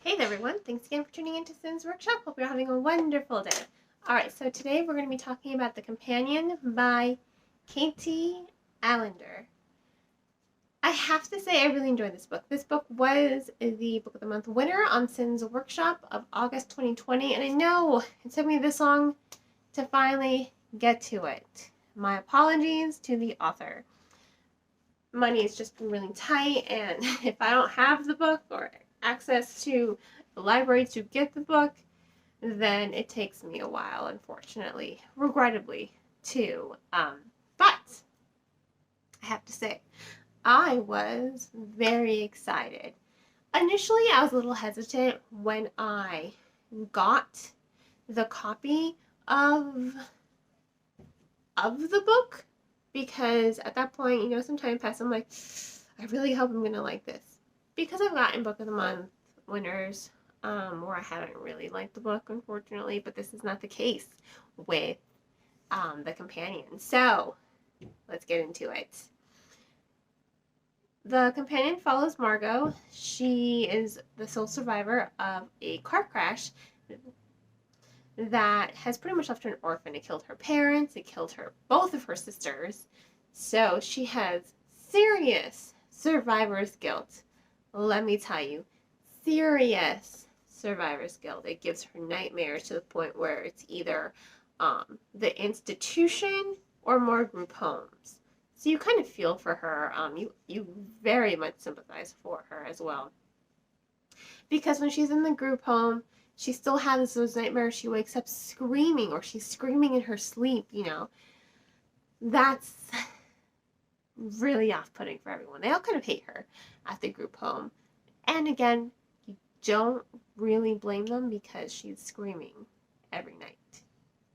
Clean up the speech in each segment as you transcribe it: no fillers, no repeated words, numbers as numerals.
Hey there, everyone. Thanks again for tuning into Sin's Workshop. Hope you're having a wonderful day. Alright, so today we're going to be talking about The Companion by Katie Allender. I have to say I really enjoyed this book. This book was the Book of the Month winner on Sin's Workshop of August 2020, and I know it took me this long to finally get to it. My apologies to the author. Money has just been really tight, and if I don't have the book or access to the library to get the book, then it takes me a while, unfortunately, regrettably, too. But I have to say, I was very excited. Initially, I was a little hesitant when I got the copy of the book, because at that point, some time passed, I'm like, I really hope I'm going to like this. Because I've gotten Book of the Month winners where I haven't really liked the book, unfortunately, but this is not the case with The Companion. So, let's get into it. The Companion follows Margot. She is the sole survivor of a car crash that has pretty much left her an orphan. It killed her parents, it killed both of her sisters. So she has serious survivor's guilt. Let me tell you, serious survivor's guilt. It gives her nightmares to the point where it's either the institution or more group homes. So you kind of feel for her. You very much sympathize for her as well. Because when she's in the group home, she still has those nightmares. She wakes up screaming, or she's screaming in her sleep, That's really off-putting for everyone. They all kind of hate her at the group home. And again, you don't really blame them because she's screaming every night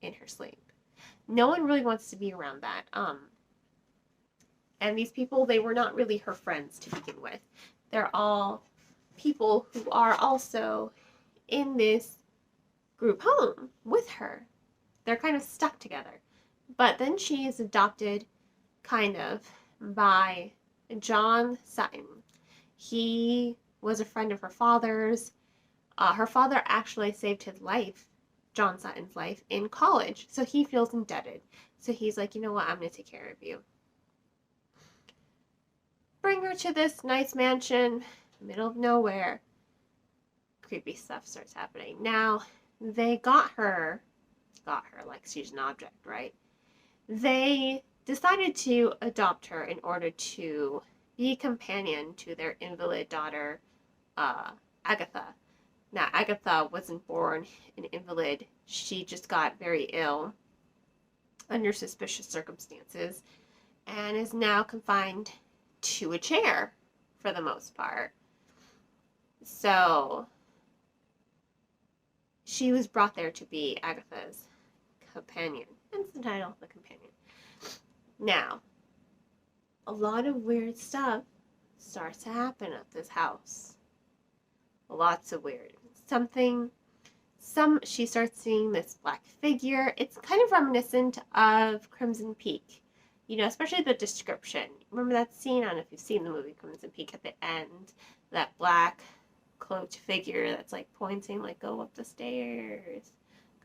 in her sleep. No one really wants to be around that. And these people, they were not really her friends to begin with. They're all people who are also in this group home with her. They're kind of stuck together. But then she is adopted, kind of, by John Sutton. He was a friend of her father's. Her father actually saved his life, John Sutton's life, in college. So he feels indebted. So he's like, you know what, I'm going to take care of you. Bring her to this nice mansion, middle of nowhere. Creepy stuff starts happening. Now, they got her like she's an object, right? They decided to adopt her in order to be a companion to their invalid daughter, Agatha. Now, Agatha wasn't born an invalid. She just got very ill under suspicious circumstances and is now confined to a chair for the most part. So, she was brought there to be Agatha's companion. Hence the title, The Companion. Now, a lot of weird stuff starts to happen at this house. Lots of weird. She starts seeing this black figure. It's kind of reminiscent of Crimson Peak. Especially the description. Remember that scene? I don't know if you've seen the movie Crimson Peak at the end. That black cloaked figure that's like pointing, like, go up the stairs.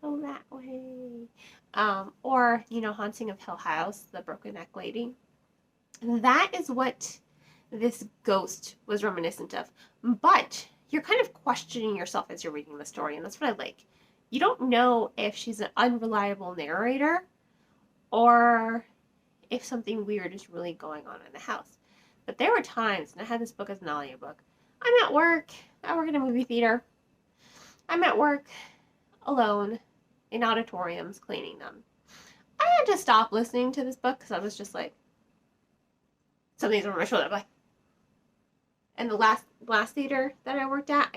Go that way. Or, Haunting of Hill House, the broken neck lady. That is what this ghost was reminiscent of. But you're kind of questioning yourself as you're reading the story, and that's what I like. You don't know if she's an unreliable narrator or if something weird is really going on in the house. But there were times, and I had this book as an audiobook. I'm at work. I work in a movie theater. I'm at work alone in auditoriums cleaning them. I had to stop listening to this book because I was just like, something's over my shoulder. I'm like, and the last theater that I worked at,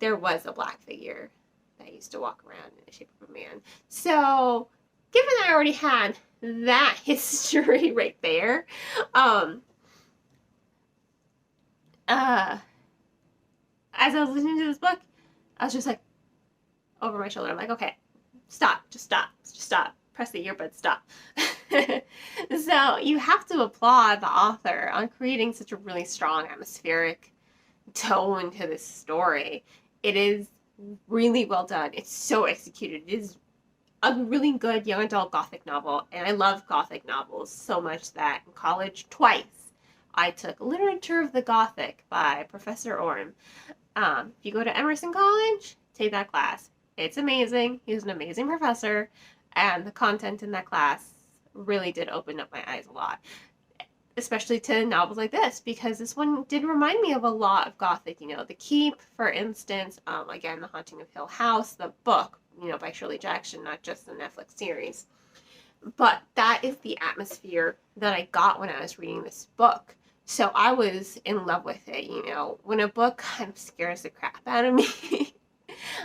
there was a black figure that used to walk around in the shape of a man. So, given that I already had that history right there, as I was listening to this book, I was just like, over my shoulder. I'm like, okay, stop, just stop. Press the earbud, stop. So you have to applaud the author on creating such a really strong atmospheric tone to this story. It is really well done. It's so executed. It is a really good young adult Gothic novel, and I love Gothic novels so much that in college, twice, I took Literature of the Gothic by Professor Orm. If you go to Emerson College, take that class. It's amazing. He's an amazing professor, and the content in that class really did open up my eyes a lot, especially to novels like this, because this one did remind me of a lot of Gothic. You know, The Keep, for instance, again, The Haunting of Hill House, the book, you know, by Shirley Jackson, not just the Netflix series. But that is the atmosphere that I got when I was reading this book. So I was in love with it, you know. When a book kind of scares the crap out of me,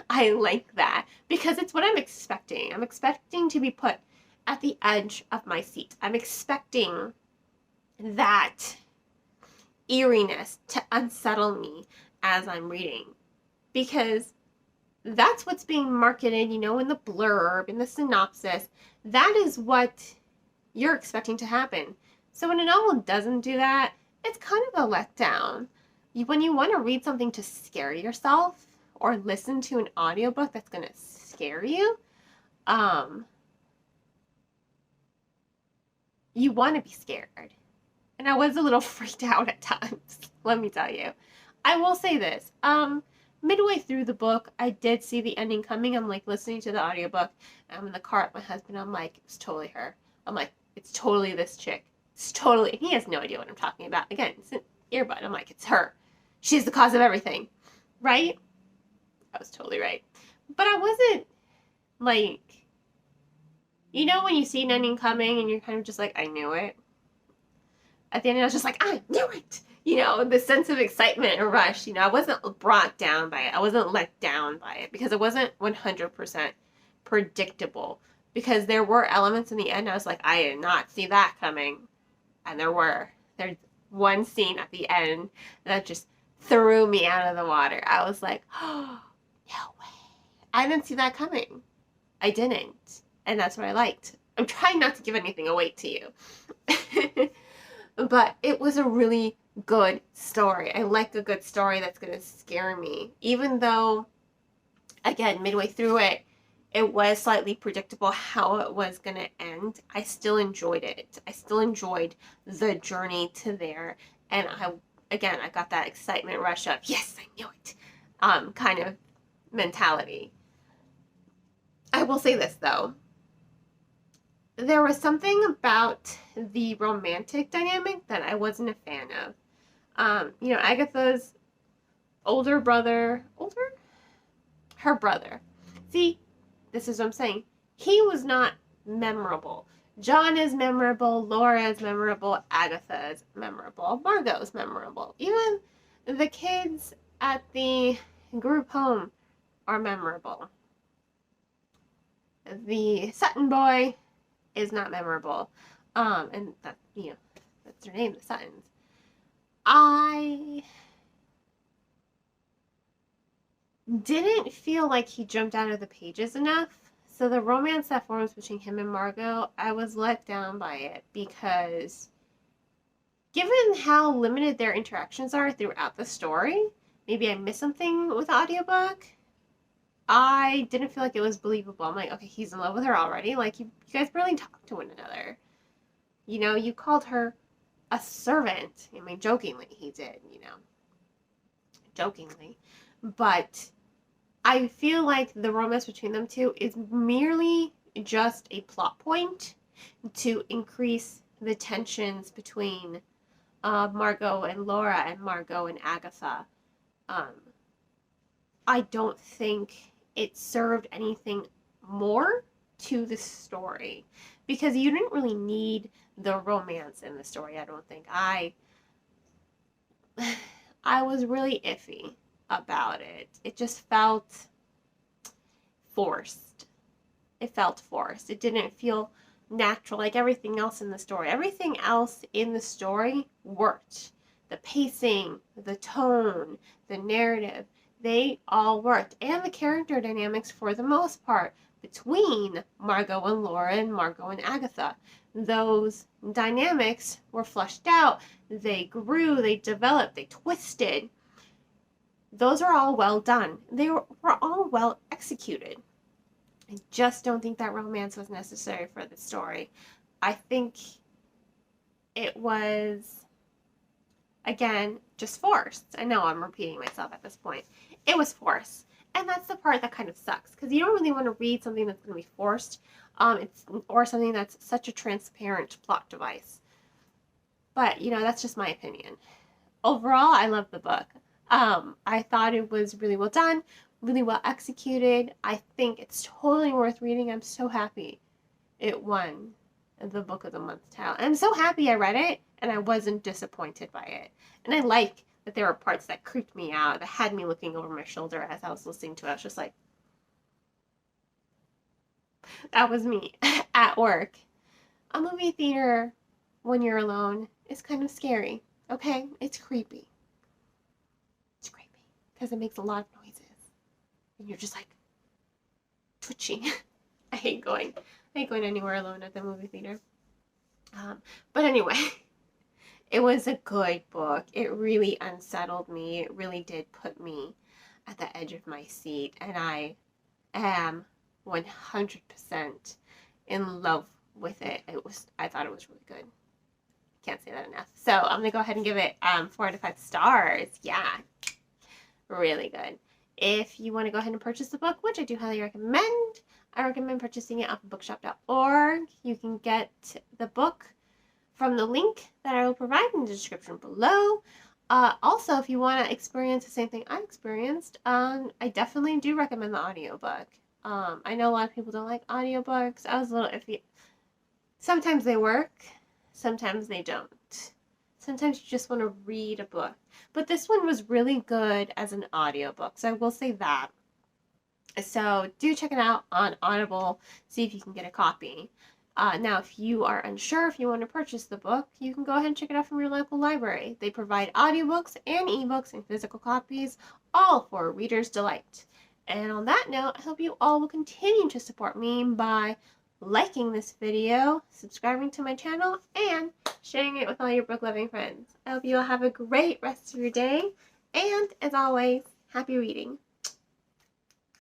I like that because it's what I'm expecting. I'm expecting to be put at the edge of my seat. I'm expecting that eeriness to unsettle me as I'm reading, because that's what's being marketed, you know, in the blurb, in the synopsis. That is what you're expecting to happen. So when a novel doesn't do that, it's kind of a letdown. When you want to read something to scare yourself or listen to an audiobook that's going to scare you, you want to be scared. And I was a little freaked out at times, let me tell you. I will say this. Midway through the book, I did see the ending coming. I'm like listening to the audiobook. I'm in the car with my husband. I'm like, it's totally her. I'm like, it's totally this chick. It's totally, and he has no idea what I'm talking about. Again, it's an earbud. I'm like, it's her. She's the cause of everything. Right? I was totally right. But I wasn't like, you know, when you see an ending coming and you're kind of just like, I knew it. At the end, I was just like, I knew it. You know, the sense of excitement and rush, you know, I wasn't brought down by it. I wasn't let down by it because it wasn't 100% predictable. Because there were elements in the end, I was like, I did not see that coming. And there's one scene at the end that just threw me out of the water. I was like, oh, no way. I didn't see that coming. I didn't. And that's what I liked. I'm trying not to give anything away to you. But it was a really good story. I like a good story that's going to scare me. Even though, again, midway through it, it was slightly predictable how it was going to end, I still enjoyed it. I still enjoyed the journey to there. And I got that excitement rush of, yes, I knew it, kind of mentality. I will say this, though. There was something about the romantic dynamic that I wasn't a fan of. You know, Agatha's her brother. See, this is what I'm saying. He was not memorable. John is memorable, Laura is memorable, Agatha is memorable, Margot is memorable. Even the kids at the group home are memorable. The Sutton boy is not memorable. And that, you know, that's their name, the Suttons. I didn't feel like he jumped out of the pages enough. So the romance that forms between him and Margot, I was let down by it because given how limited their interactions are throughout the story, maybe I missed something with the audiobook. I didn't feel like it was believable. I'm like, okay, he's in love with her already. Like, you guys barely talk to one another. You know, you called her a servant. I mean, jokingly, he did, you know. Jokingly. But I feel like the romance between them two is merely just a plot point to increase the tensions between Margot and Laura and Margot and Agatha. I don't think it served anything more to the story because you didn't really need the romance in the story. I don't think I was really iffy about it. It just felt forced. It felt forced. It didn't feel natural like everything else in the story. Everything else in the story worked. The pacing, the tone, the narrative, they all worked. And the character dynamics, for the most part, between Margot and Laura and Margot and Agatha. Those dynamics were fleshed out. They grew, they developed, they twisted. those are all well done. They were all well executed. I just don't think that romance was necessary for the story. I think it was, again, just forced. I know I'm repeating myself at this point. It was forced. And that's the part that kind of sucks, because you don't really want to read something that's going to be forced, or something that's such a transparent plot device. But, that's just my opinion. Overall, I love the book. I thought it was really well done, really well executed. I think it's totally worth reading. I'm so happy it won the Book of the Month title. I'm so happy I read it, and I wasn't disappointed by it. And I like that there were parts that creeped me out, that had me looking over my shoulder as I was listening to it. I was just like, that was me at work. A movie theater when you're alone is kind of scary, okay? It's creepy. It's creepy because it makes a lot of noises. And you're just like twitching. I hate going anywhere alone at the movie theater. But anyway, it was a good book. It really unsettled me. It really did put me at the edge of my seat. And I am 100% in love with it. I thought it was really good. Can't say that enough. So I'm going to go ahead and give it 4 out of 5 stars. Yeah, really good. If you want to go ahead and purchase the book, which I do highly recommend, I recommend purchasing it off of bookshop.org. You can get the book from the link that I will provide in the description below. Also, if you want to experience the same thing I experienced, I definitely do recommend the audiobook. I know a lot of people don't like audiobooks. I was a little iffy. Sometimes they work, sometimes they don't. Sometimes you just want to read a book. But this one was really good as an audiobook, so I will say that. So do check it out on Audible, see if you can get a copy. Now, if you are unsure if you want to purchase the book, you can go ahead and check it out from your local library. They provide audiobooks and ebooks and physical copies, all for a reader's delight. And on that note, I hope you all will continue to support me by liking this video, subscribing to my channel, and sharing it with all your book-loving friends. I hope you all have a great rest of your day, and as always, happy reading.